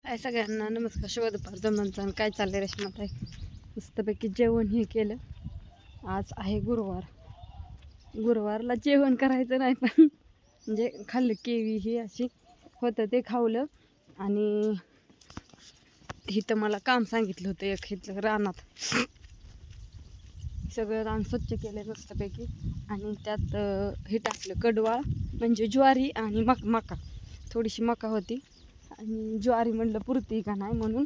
हाय सगळ्यांना नमस्कार. शुभ दुपार जमनचं काय चाललंय रेश्माताई? मस्तपैकी जेवण हे केलं. आज आहे गुरुवार. गुरुवारला जेवण करायचं नाही पण म्हणजे खाल्लं केवी ही अशी होतं ते खावलं. आणि इथं मला काम सांगितलं होतं एक इथलं रानात सगळं रान स्वच्छ केलं मस्तपैकी. आणि त्यात हे टाकलं कडवाळ म्हणजे ज्वारी आणि मका थोडीशी मका होती आणि ज्वारी म्हणलं पुरती का नाही म्हणून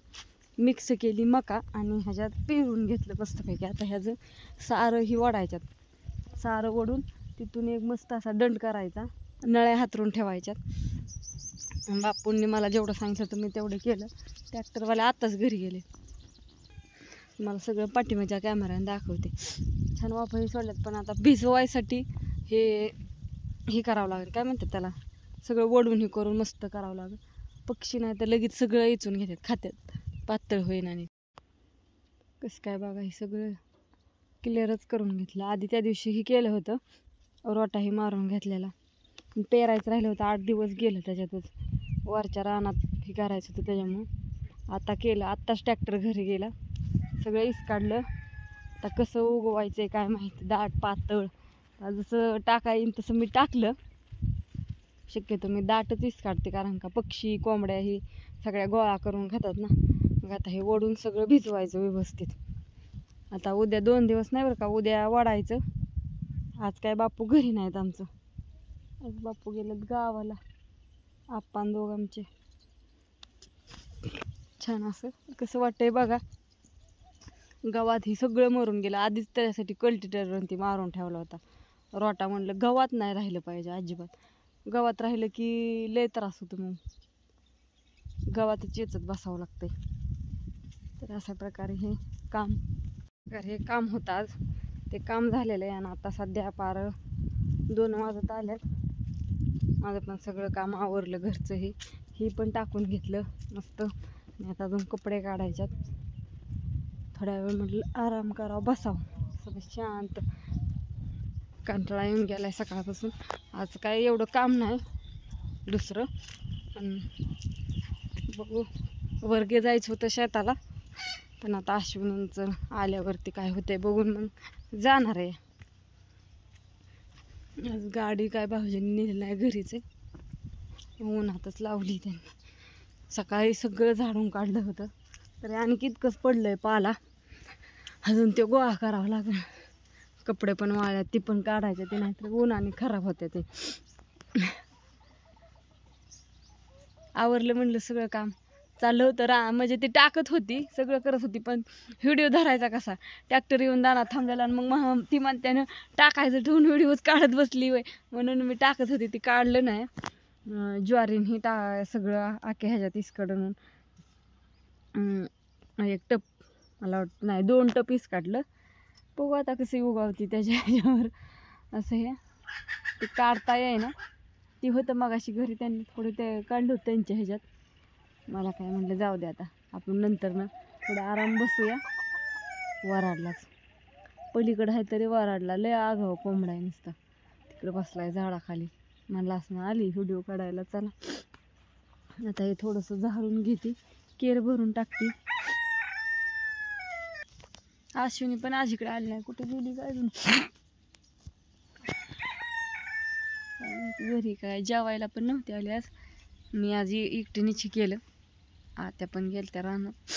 मिक्स केली मका आणि ह्याच्यात पेरून घेतलं मस्तपैकी. आता ह्याचं सारं ही वडायच्यात. सारं वडून तिथून एक मस्त असा दंड करायचा, नळ्या हातरून ठेवायच्यात. बापूंनी मला जेवढं सांगितलं होतं मी तेवढं केलं. ट्रॅक्टरवाले आत्ताच घरी गेले. मला सगळं पाठीमागच्या कॅमेऱ्याने दाखवते. छान वाफही सोडल्यात पण आता भिजवायसाठी हे करावं लागेल, काय म्हणतात त्याला, सगळं वडून हे करून मस्त करावं लागेल. पक्षी नाही तर लगेच सगळं इचून घेतात, खात्यात, पातळ होईन. आणि कसं काय बघा, हे सगळं क्लिअरच करून घेतलं. आधी त्या दिवशी हे केलं होतं, रोटाही मारून घेतलेला. पेरायचं राहिलं होतं, 8 दिवस गेलं त्याच्यातच. वरच्या रानात हे करायचं होतं त्याच्यामुळं आता केलं. आत्ताच ट्रॅक्टर घरी गेला, सगळं इस काढलं. आता कसं उगवायचं आहे काय माहिती, दाट पातळ. जसं टाका येईन तसं मी टाकलं. शक्यतो मी दाटच इस काढते, कारण का पक्षी कोंबड्या ही सगळ्या गोळा करून खातात ना. मग आता हे वडून सगळं भिजवायचं व्यवस्थित. आता उद्या 2 दिवस नाही बरं का, उद्या वडायचं. आज काय बापू घरी नाहीत आमचं, आज बापू गेलेत गावाला. आप्पा दोघ आमचे. छान असं कसं वाटतंय बघा. गवात ही सगळं मरून गेलं. आधीच त्याच्यासाठी कल्टिवेटर ती मारून ठेवला होता. रोटा म्हणलं गवात नाही राहिलं पाहिजे अजिबात. गवात राहिलं की लय त्रास होतो, मग गवातच चेचत बसावं लागतंय. तर अशा प्रकारे हे काम होतं आज. ते काम झालेलं आहे आणि आता सध्या पार 2 वाजत आल्यात. माझं पण सगळं काम आवरलं. घरचं हे पण टाकून घेतलं मस्त. आणि आता अजून कपडे काढायच्यात. थोड्या वेळ म्हटलं आराम करावं, बसावं सगळं शांत. कंटाळा येऊन गेलाय सकाळपासून. आज काय एवढं काम नाही दुसरं, पण बघू. वर्गे जायचं होतं शेताला, पण आता अश्विनींचं आल्यावरती काय होतंय बघून मग जाणार आहे. आज गाडी काय भाऊजींनी नेली नाही, घरीच आहे. उन्हातच लावली त्यांनी. सकाळी सगळं झाडून काढलं होतं, तरी आणि कितकंच पडलंय पाला. अजून ते गोळा करावं लागेल. कपडे पण वाळ्यात, ती पण काढायचे, ते नाहीतर उन्हाने खराब होते. ते आवरलं म्हणलं सगळं काम. चाललं होतं म्हणजे ती टाकत होती, सगळं करत होती, पण व्हिडिओ धरायचा कसा. ट्रॅक्टर येऊन दारात थांबलेला आणि मग ती म्हणत्यानं टाकायचं ठेवून व्हिडिओच काढत बसली वय, म्हणून मी टाकत होती. ती काढलं नाही. ज्वारीन ही सगळं आखे ह्याच्यात इसकडून एक टप, मला वाटतं नाही 2 टप इस काढलं. बघू आता कशी उगावती त्याच्या ह्याच्यावर. असं हे ते काढता येई ना. ती होतं मग अशी घरी, त्यांनी थोडं ते काढलं होतं त्यांच्या ह्याच्यात. मला काय म्हणलं जाऊ दे, आता आपण नंतर ना थोडं आराम बसूया. वराडलाच पलीकडं आहे तरी वराडला लय आगाव कोंबडा आहे नुसता. तिकडे बसलाय झाडाखाली. मला असं आली व्हिडिओ काढायला. चला आता हे थोडंसं झाडून घेते, केर भरून टाकते. अश्विनी पण आज इकडे आली नाही, कुठे गेली काय अजून. घरी काय जेवायला पण नव्हते आले आज. मी आज एकटीनेच केलं. आत्या पण गेल त्या रानात.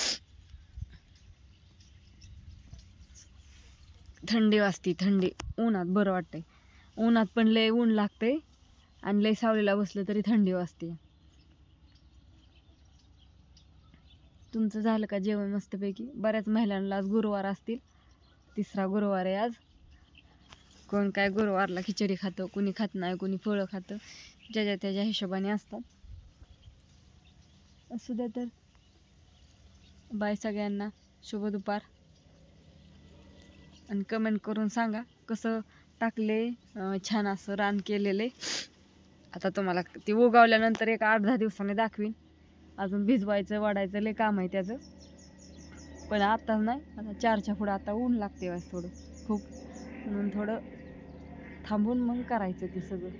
थंडी वाजती, थंडी. उन्हात बरं वाटतंय. उन्हात पण लय ऊन लागतंय आणि लय सावलीला बसलं तरी थंडी वाजते. तुमचं झालं का जेवण मस्तपैकी? बऱ्याच महिलांना आज गुरुवार असतील. 3रा गुरुवार आहे आज. कोण काय गुरुवारला खिचडी खातं, कोणी खात नाही, कोणी फळं खातं. ज्याच्या त्याच्या हिशोबाने असतात. असू द्या. तर बाय सगळ्यांना, शुभ दुपार. आणि कमेंट करून सांगा कसं टाकले. छान असं रान केलेले. आता तुम्हाला ती उगावल्यानंतर एक 8-10 दिवसांनी दाखवीन. अजून भिजवायचं वाढायचं लय काम आहे त्याचं, पण आत्ताच नाही. आता 4च्या पुढं आता ऊन लागते वाज थोडं खूप, म्हणून थोडं थांबून मग करायचं ते सगळं.